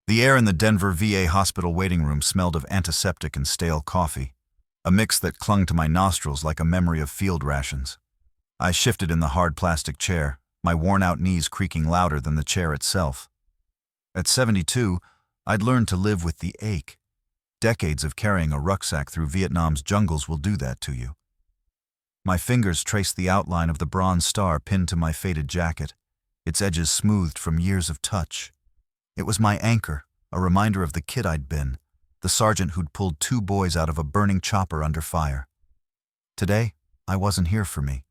The air in the Denver VA hospital waiting room smelled of antiseptic and stale coffee, a mix that clung to my nostrils like a memory of field rations. I shifted in the hard plastic chair, my worn-out knees creaking louder than the chair itself. At 72, I'd learned to live with the ache. Decades of carrying a rucksack through Vietnam's jungles will do that to you. My fingers traced the outline of the bronze star pinned to my faded jacket, its edges smoothed from years of touch. It was my anchor, a reminder of the kid I'd been, the sergeant who'd pulled 2 boys out of a burning chopper under fire. Today, I wasn't here for me.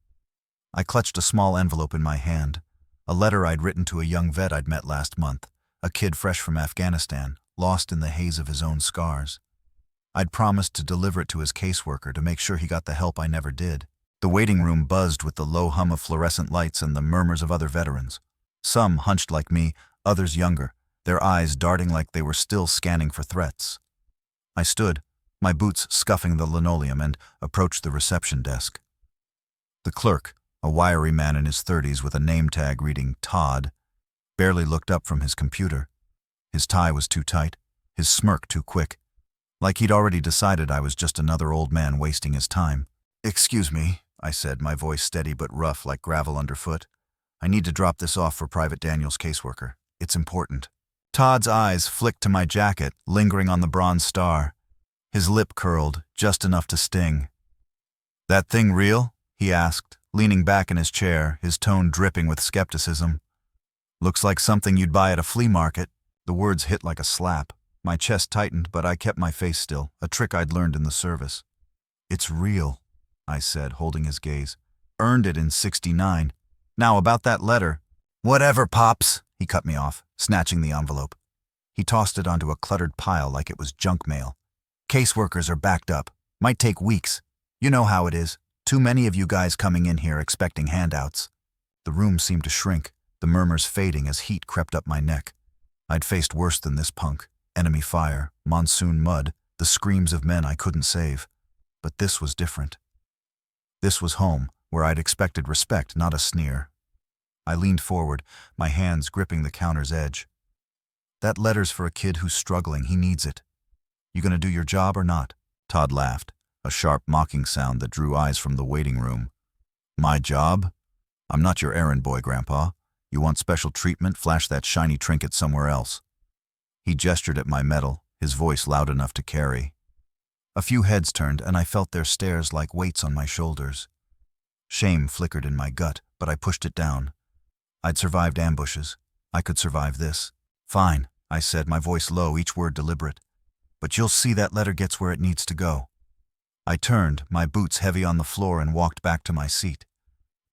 I clutched a small envelope in my hand, a letter I'd written to a young vet I'd met last month, a kid fresh from Afghanistan, lost in the haze of his own scars. I'd promised to deliver it to his caseworker to make sure he got the help I never did. The waiting room buzzed with the low hum of fluorescent lights and the murmurs of other veterans. Some hunched like me, others younger, their eyes darting like they were still scanning for threats. I stood, my boots scuffing the linoleum, and approached the reception desk. The clerk, a wiry man in his 30s with a name tag reading Todd, barely looked up from his computer. His tie was too tight, his smirk too quick, like he'd already decided I was just another old man wasting his time. "Excuse me," I said, my voice steady but rough like gravel underfoot. "I need to drop this off for Private Daniel's caseworker. It's important." Todd's eyes flicked to my jacket, lingering on the bronze star. His lip curled, just enough to sting. "That thing real?" he asked, leaning back in his chair, his tone dripping with skepticism. "Looks like something you'd buy at a flea market." The words hit like a slap. My chest tightened, but I kept my face still, a trick I'd learned in the service. "It's real," I said, holding his gaze. "Earned it in '69. Now about that letter." "Whatever, Pops," he cut me off, snatching the envelope. He tossed it onto a cluttered pile like it was junk mail. "Caseworkers are backed up. Might take weeks. You know how it is. Too many of you guys coming in here expecting handouts." The room seemed to shrink, the murmurs fading as heat crept up my neck. I'd faced worse than this punk. Enemy fire, monsoon mud, the screams of men I couldn't save. But this was different. This was home, where I'd expected respect, not a sneer. I leaned forward, my hands gripping the counter's edge. "That letter's for a kid who's struggling. He needs it. You gonna do your job or not?" Todd laughed, a sharp mocking sound that drew eyes from the waiting room. "My job? I'm not your errand boy, Grandpa. You want special treatment? Flash that shiny trinket somewhere else." He gestured at my medal, his voice loud enough to carry. A few heads turned, and I felt their stares like weights on my shoulders. Shame flickered in my gut, but I pushed it down. I'd survived ambushes. I could survive this. "Fine," I said, my voice low, each word deliberate. "But you'll see that letter gets where it needs to go." I turned, my boots heavy on the floor, and walked back to my seat.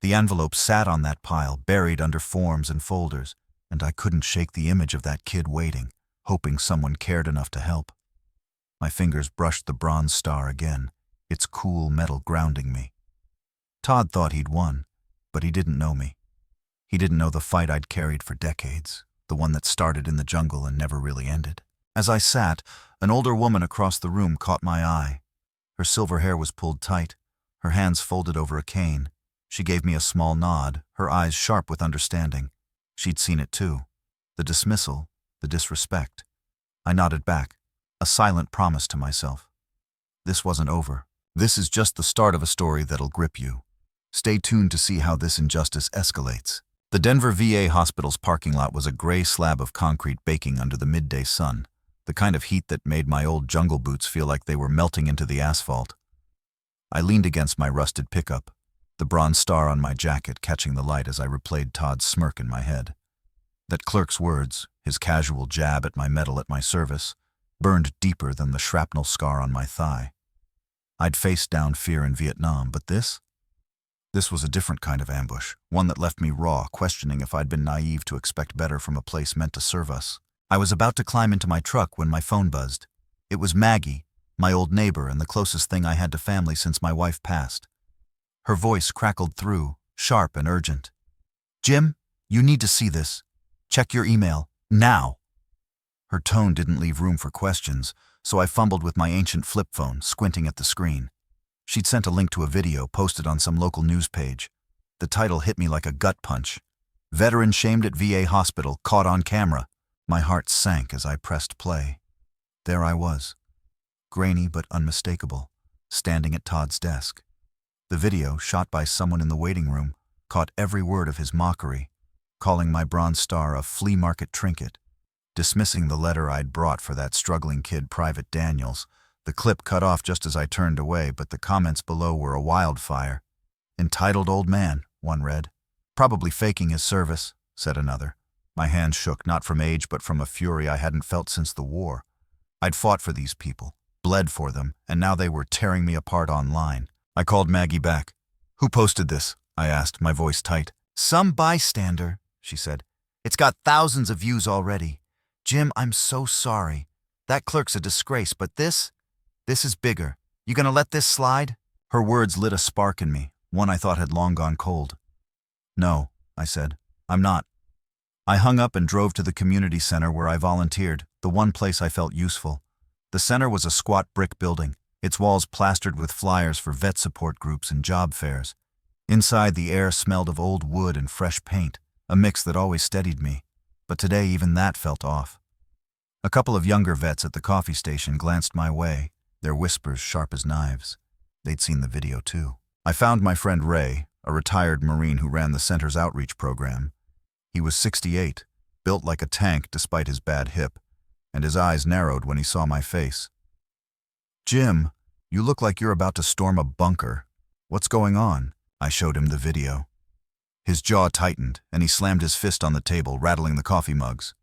The envelope sat on that pile, buried under forms and folders, and I couldn't shake the image of that kid waiting, hoping someone cared enough to help. My fingers brushed the bronze star again, its cool metal grounding me. Todd thought he'd won, but he didn't know me. He didn't know the fight I'd carried for decades, the one that started in the jungle and never really ended. As I sat, an older woman across the room caught my eye. Her silver hair was pulled tight, her hands folded over a cane. She gave me a small nod, her eyes sharp with understanding. She'd seen it too. The dismissal, the disrespect. I nodded back, a silent promise to myself. This wasn't over. This is just the start of a story that'll grip you. Stay tuned to see how this injustice escalates. The Denver VA hospital's parking lot was a gray slab of concrete baking under the midday sun, the kind of heat that made my old jungle boots feel like they were melting into the asphalt. I leaned against my rusted pickup, the bronze star on my jacket catching the light as I replayed Todd's smirk in my head. That clerk's words, his casual jab at my medal at my service, burned deeper than the shrapnel scar on my thigh. I'd faced down fear in Vietnam, but this was a different kind of ambush, one that left me raw, questioning if I'd been naive to expect better from a place meant to serve us. I was about to climb into my truck when my phone buzzed. It was Maggie, my old neighbor and the closest thing I had to family since my wife passed. Her voice crackled through, sharp and urgent. "Jim, you need to see this. Check your email, now." Her tone didn't leave room for questions, so I fumbled with my ancient flip phone, squinting at the screen. She'd sent a link to a video posted on some local news page. The title hit me like a gut punch. "Veteran shamed at VA hospital, caught on camera." My heart sank as I pressed play. There I was, grainy but unmistakable, standing at Todd's desk. The video, shot by someone in the waiting room, caught every word of his mockery, calling my Bronze Star a flea market trinket, dismissing the letter I'd brought for that struggling kid, Private Daniels. The clip cut off just as I turned away, but the comments below were a wildfire. "Entitled old man," one read. "Probably faking his service," said another. My hands shook, not from age but from a fury I hadn't felt since the war. I'd fought for these people, bled for them, and now they were tearing me apart online. I called Maggie back. "Who posted this?" I asked, my voice tight. "Some bystander," she said. "It's got thousands of views already. Jim, I'm so sorry. That clerk's a disgrace, but this is bigger. You gonna let this slide?" Her words lit a spark in me, one I thought had long gone cold. "No," I said. "I'm not." I hung up and drove to the community center where I volunteered, the one place I felt useful. The center was a squat brick building, its walls plastered with flyers for vet support groups and job fairs. Inside, the air smelled of old wood and fresh paint, a mix that always steadied me, but today even that felt off. A couple of younger vets at the coffee station glanced my way, their whispers sharp as knives. They'd seen the video too. I found my friend Ray, a retired Marine who ran the center's outreach program. He was 68, built like a tank despite his bad hip, and his eyes narrowed when he saw my face. "Jim, you look like you're about to storm a bunker. What's going on?" I showed him the video. His jaw tightened, and he slammed his fist on the table, rattling the coffee mugs.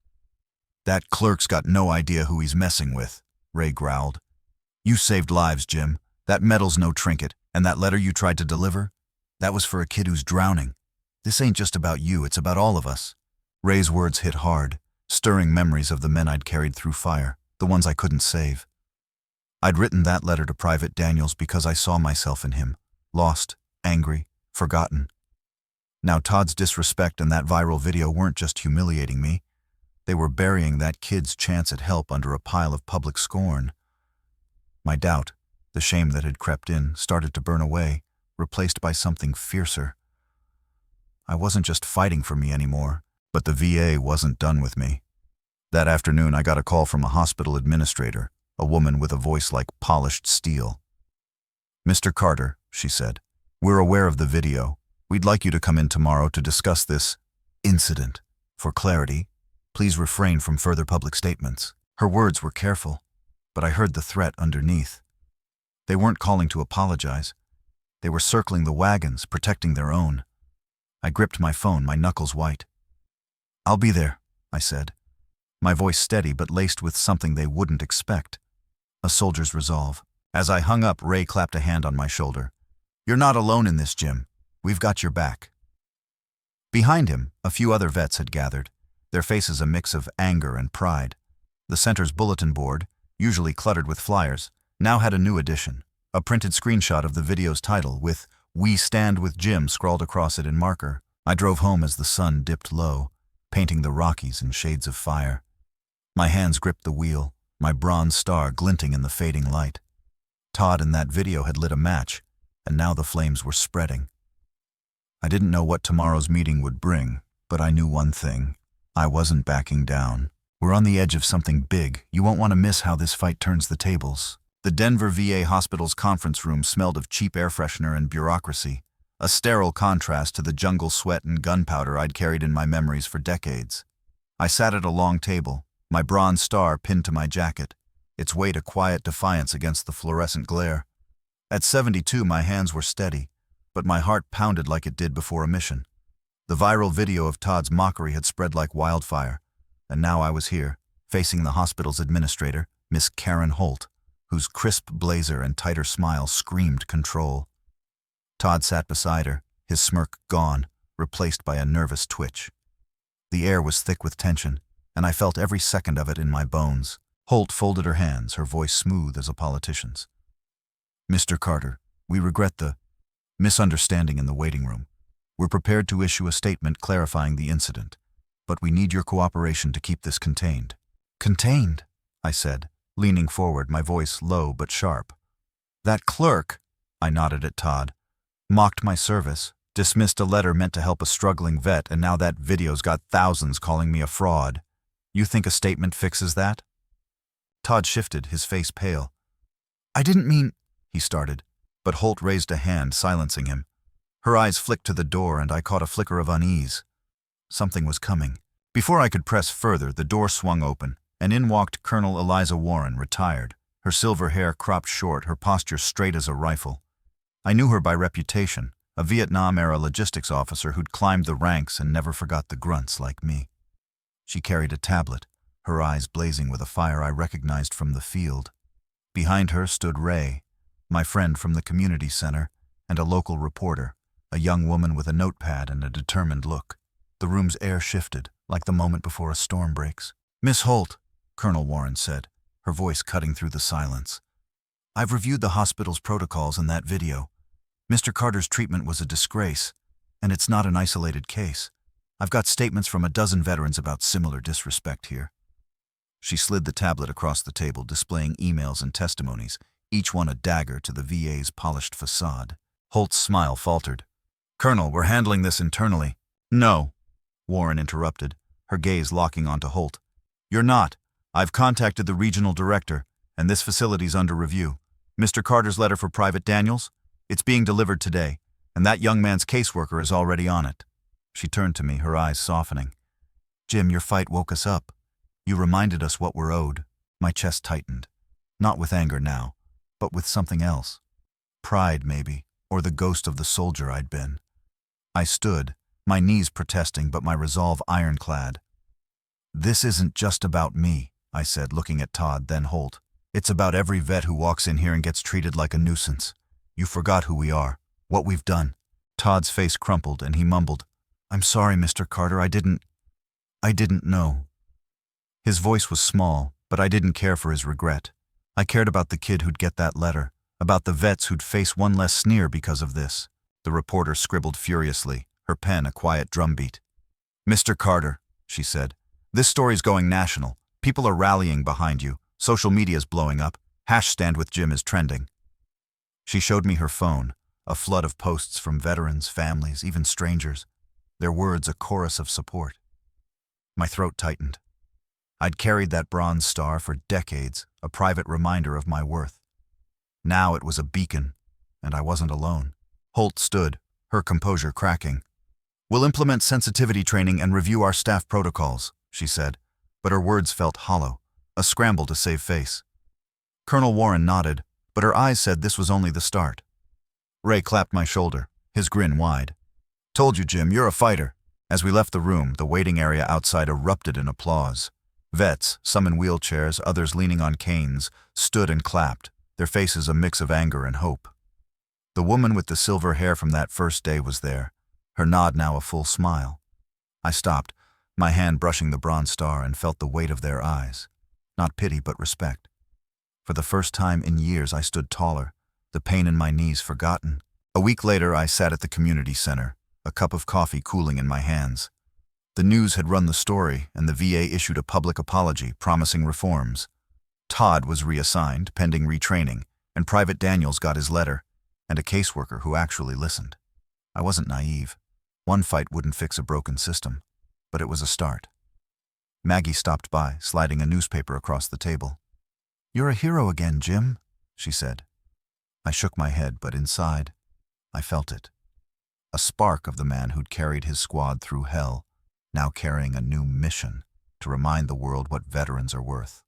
"That clerk's got no idea who he's messing with," Ray growled. "You saved lives, Jim. That medal's no trinket, and that letter you tried to deliver? That was for a kid who's drowning. This ain't just about you, it's about all of us." Ray's words hit hard, stirring memories of the men I'd carried through fire, the ones I couldn't save. I'd written that letter to Private Daniels because I saw myself in him, lost, angry, forgotten. Now Todd's disrespect and that viral video weren't just humiliating me. They were burying that kid's chance at help under a pile of public scorn. My doubt, the shame that had crept in, started to burn away, replaced by something fiercer. I wasn't just fighting for me anymore, but the VA wasn't done with me. That afternoon I got a call from a hospital administrator, a woman with a voice like polished steel. "Mr. Carter," she said, "we're aware of the video. We'd like you to come in tomorrow to discuss this incident. For clarity, please refrain from further public statements." Her words were careful, but I heard the threat underneath. They weren't calling to apologize. They were circling the wagons, protecting their own. I gripped my phone, my knuckles white. "I'll be there," I said, my voice steady but laced with something they wouldn't expect. A soldier's resolve. As I hung up, Ray clapped a hand on my shoulder. "You're not alone in this, Jim. We've got your back." Behind him, a few other vets had gathered, their faces a mix of anger and pride. The center's bulletin board, usually cluttered with flyers, now had a new addition, a printed screenshot of the video's title with "We Stand with Jim" scrawled across it in marker. I drove home as the sun dipped low, painting the Rockies in shades of fire. My hands gripped the wheel, my Bronze Star glinting in the fading light. Todd in that video had lit a match, and now the flames were spreading. I didn't know what tomorrow's meeting would bring, but I knew one thing. I wasn't backing down. We're on the edge of something big. You won't want to miss how this fight turns the tables. The Denver VA hospital's conference room smelled of cheap air freshener and bureaucracy, a sterile contrast to the jungle sweat and gunpowder I'd carried in my memories for decades. I sat at a long table, my Bronze Star pinned to my jacket, its weight a quiet defiance against the fluorescent glare. At 72, my hands were steady, but my heart pounded like it did before a mission. The viral video of Todd's mockery had spread like wildfire, and now I was here, facing the hospital's administrator, Miss Karen Holt, whose crisp blazer and tighter smile screamed control. Todd sat beside her, his smirk gone, replaced by a nervous twitch. The air was thick with tension, and I felt every second of it in my bones. Holt folded her hands, her voice smooth as a politician's. "Mr. Carter, we regret the misunderstanding in the waiting room. We're prepared to issue a statement clarifying the incident, but we need your cooperation to keep this contained." "Contained?" I said, leaning forward, my voice low but sharp. "That clerk," I nodded at Todd, "mocked my service, dismissed a letter meant to help a struggling vet, and now that video's got thousands calling me a fraud." You think a statement fixes that? Todd shifted, his face pale. I didn't mean, he started, but Holt raised a hand, silencing him. Her eyes flicked to the door, and I caught a flicker of unease. Something was coming. Before I could press further, the door swung open, and in walked Colonel Eliza Warren, retired, her silver hair cropped short, her posture straight as a rifle. I knew her by reputation, a Vietnam-era logistics officer who'd climbed the ranks and never forgot the grunts like me. She carried a tablet, her eyes blazing with a fire I recognized from the field. Behind her stood Ray, my friend from the community center, and a local reporter, a young woman with a notepad and a determined look. The room's air shifted, like the moment before a storm breaks. Miss Holt, Colonel Warren said, her voice cutting through the silence. I've reviewed the hospital's protocols in that video. Mr. Carter's treatment was a disgrace, and it's not an isolated case. I've got statements from a dozen veterans about similar disrespect here. She slid the tablet across the table, displaying emails and testimonies, each one a dagger to the VA's polished facade. Holt's smile faltered. Colonel, we're handling this internally. No, Warren interrupted, her gaze locking onto Holt. You're not. I've contacted the regional director, and this facility's under review. Mr. Carter's letter for Private Daniels? It's being delivered today, and that young man's caseworker is already on it. She turned to me, her eyes softening. Jim, your fight woke us up. You reminded us what we're owed. My chest tightened. Not with anger now, but with something else. Pride, maybe, or the ghost of the soldier I'd been. I stood, my knees protesting but my resolve ironclad. This isn't just about me, I said, looking at Todd, then Holt. It's about every vet who walks in here and gets treated like a nuisance. You forgot who we are, what we've done. Todd's face crumpled and he mumbled, I'm sorry, Mr. Carter, I didn't know. His voice was small, but I didn't care for his regret. I cared about the kid who'd get that letter, about the vets who'd face one less sneer because of this. The reporter scribbled furiously, her pen a quiet drumbeat. Mr. Carter, she said, this story's going national. People are rallying behind you. Social media's blowing up. #StandWithJim is trending. She showed me her phone, a flood of posts from veterans, families, even strangers. Their words a chorus of support. My throat tightened. I'd carried that bronze star for decades, a private reminder of my worth. Now it was a beacon, and I wasn't alone. Holt stood, her composure cracking. We'll implement sensitivity training and review our staff protocols, she said, but her words felt hollow, a scramble to save face. Colonel Warren nodded, but her eyes said this was only the start. Ray clapped my shoulder, his grin wide. Told you, Jim, you're a fighter. As we left the room, the waiting area outside erupted in applause. Vets, some in wheelchairs, others leaning on canes, stood and clapped, their faces a mix of anger and hope. The woman with the silver hair from that first day was there, her nod now a full smile. I stopped, my hand brushing the bronze star, and felt the weight of their eyes. Not pity, but respect. For the first time in years, I stood taller, the pain in my knees forgotten. A week later, I sat at the community center, a cup of coffee cooling in my hands. The news had run the story, and the VA issued a public apology promising reforms. Todd was reassigned, pending retraining, and Private Daniels got his letter, and a caseworker who actually listened. I wasn't naive. One fight wouldn't fix a broken system, but it was a start. Maggie stopped by, sliding a newspaper across the table. You're a hero again, Jim, she said. I shook my head, but inside, I felt it. A spark of the man who'd carried his squad through hell, now carrying a new mission to remind the world what veterans are worth.